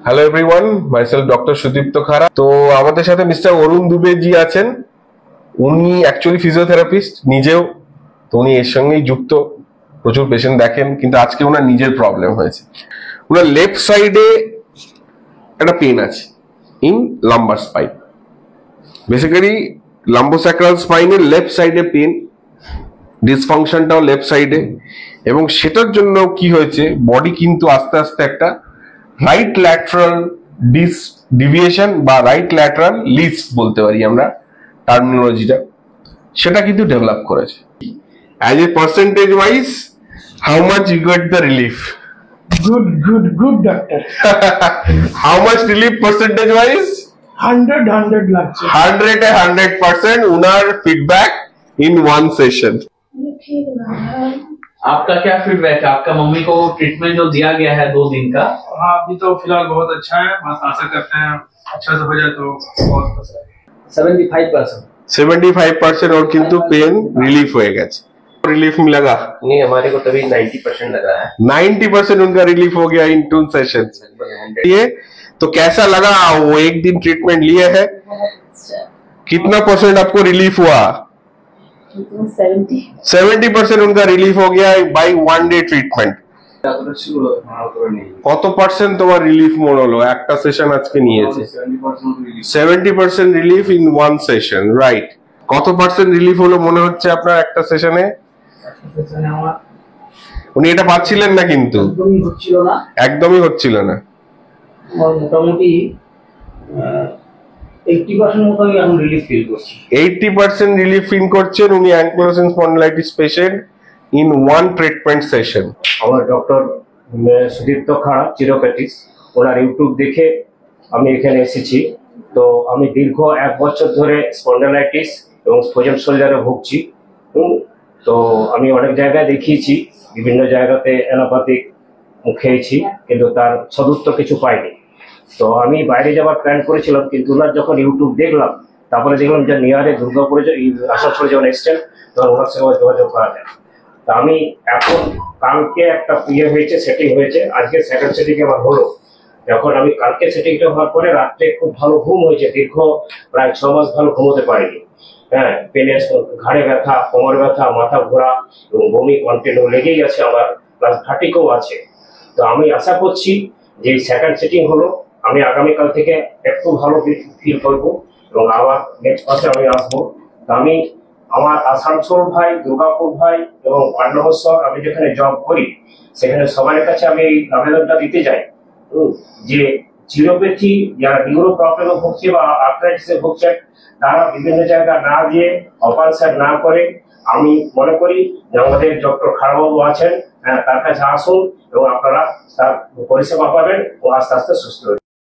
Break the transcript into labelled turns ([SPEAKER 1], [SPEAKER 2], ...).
[SPEAKER 1] Hello everyone, myself doctor Sudipta খাড়া। তো আমাদের সাথে মিস্টার অরুণ দুবে জি আছেন। উনি অ্যাকচুয়ালি ফিজিওথেরাপিস্ট নিজেও, তো উনি এর সঙ্গেই যুক্ত, প্রচুর পেশেন্ট দেখেন। কিন্তু আজকে ওনার নিজের প্রবলেম হয়েছে, ওনার লেফট সাইডে একটা পেন আছে in lumbar spine, basically lumbosacral স্পাইনের লেফট সাইডে পেন, ডিসফাংশনটাও লেফট সাইডে, এবং সেটার জন্য কি হয়েছে, বডি কিন্তু আস্তে আস্তে একটা রাইট ল্যাটারাল ডিভিয়েশন বা রাইট ল্যাটারাল লিফট বলতে পারি আমরা টার্মিনোলজিটা, সেটা কিন্তু ডেভেলপ করেছে। As a percentage wise how much you get the relief?
[SPEAKER 2] Good, doctor.
[SPEAKER 1] How much relief percentage wise?
[SPEAKER 2] 100 লাগছে।
[SPEAKER 1] 100% उनार फीडबैक in one session.
[SPEAKER 3] आपका क्या फीडबैक है? आपका मम्मी को ट्रीटमेंट जो दिया गया है 2 दिन का?
[SPEAKER 2] हाँ, अभी तो फिलहाल बहुत अच्छा है, बस आशा करते हैं अच्छा से हो जाए तो बहुत अच्छा है।
[SPEAKER 1] 75% और किंतु पेन रिलीफ हो गया। रिलीफ मिलेगा?
[SPEAKER 4] नहीं, हमारे को तभी 90% लगा है।
[SPEAKER 1] 90% उनका रिलीफ हो गया इन 2 सेशंस। ये तो कैसा लगा? वो एक दिन ट्रीटमेंट लिए है, कितना परसेंट आपको रिलीफ हुआ? 70% उनका रिलीफ हो गया बाय 1 डे ट्रीटमेंट। কত পার্সেন্ট তোমার রিলিফ মনে হলো একটা সেশন আজকে নিয়েছে? 70% রিলিফ ইন 1 সেশন, রাইট। কত পার্সেন্ট রিলিফ হলো মনে হচ্ছে আপনার একটা সেশনে? উনি এটা পাচ্ছিলেন না, কিন্তু একদমই হচ্ছিল না।
[SPEAKER 5] মোটামুটি 80% মতো আমি এখন রিলিফ ফিল করছি।
[SPEAKER 1] 80% রিলিফ ফিল করছেন উনি ankylosing spondylitis patient in 1 treatment session.
[SPEAKER 4] আমার ডক্টর সুদীপ্ত খাড়া, চিরোপ্যাথিক্স, ওনার ইউটিউব দেখে আমি এখানে এসেছি। তো আমি দীর্ঘ 1 বছর ধরে স্পন্ডিলাইটিস এবং ফ্রোজেন শোল্ডারে ভুগছি। তো আমি অনেক জায়গায় দেখিয়েছি, বিভিন্ন জায়গাতে অ্যালোপ্যাথিক খেয়েছি, কিন্তু তার সদুত্তর কিছু পাইনি। তো আমি বাইরে যাওয়ার প্ল্যান করেছিলাম, কিন্তু ওনার যখন ইউটিউব দেখলাম, তারপরে দেখলাম যে নিয়ারে দুর্গাপুরে আসানসোলে যখন এসছেন তখন ওনার সঙ্গে যোগাযোগ করা যায়। তা আমি এখন কালকে একটা হয়েছে, সেটিং হয়েছে, আজকে সেকেন্ড সেটিং আমার হলো। যখন আমি কালকে সেটিংটা হওয়ার পরে রাত্রে খুব ভালো ঘুম হয়েছে, দীর্ঘ প্রায় 6 মাস ভালো ঘুমোতে পারিনি। হ্যাঁ, পেনের ঘাড়ে ব্যথা, কোমর ব্যথা, মাথা ঘোরা এবং বমি কন্টিনিউ লেগেই আছে আমার, প্লাস ঘাটিকেও আছে। তো আমি আশা করছি যে সেকেন্ড সেটিং হলো, আমি আগামীকাল থেকে একটু ভালো ফিল করবো এবং আবার নেক্সট মাসে আমি আসবো। তো আমি আমার আসানসোল ভাই, দুর্গাপুর ভাই এবং পান্ডবস্বর, আমি যেখানে জব করি সেখানে সবার কাছে আমি এই আবেদনটা দিতে চাই যে চিরোপ্যাথি যারা নিউরো প্রবলেমে ভুগছে বা আর্থ্রাইটিসে ভুগছেন, তারা বিভিন্ন জায়গায় না গিয়ে অপারেশন না করে, আমি মনে করি যে আমাদের ডক্টর খাড়াবাবু আছেন, তার কাছে আসুন এবং আপনারা তার পরিষেবা পাবেন ও আস্তে আস্তে সুস্থ হবে।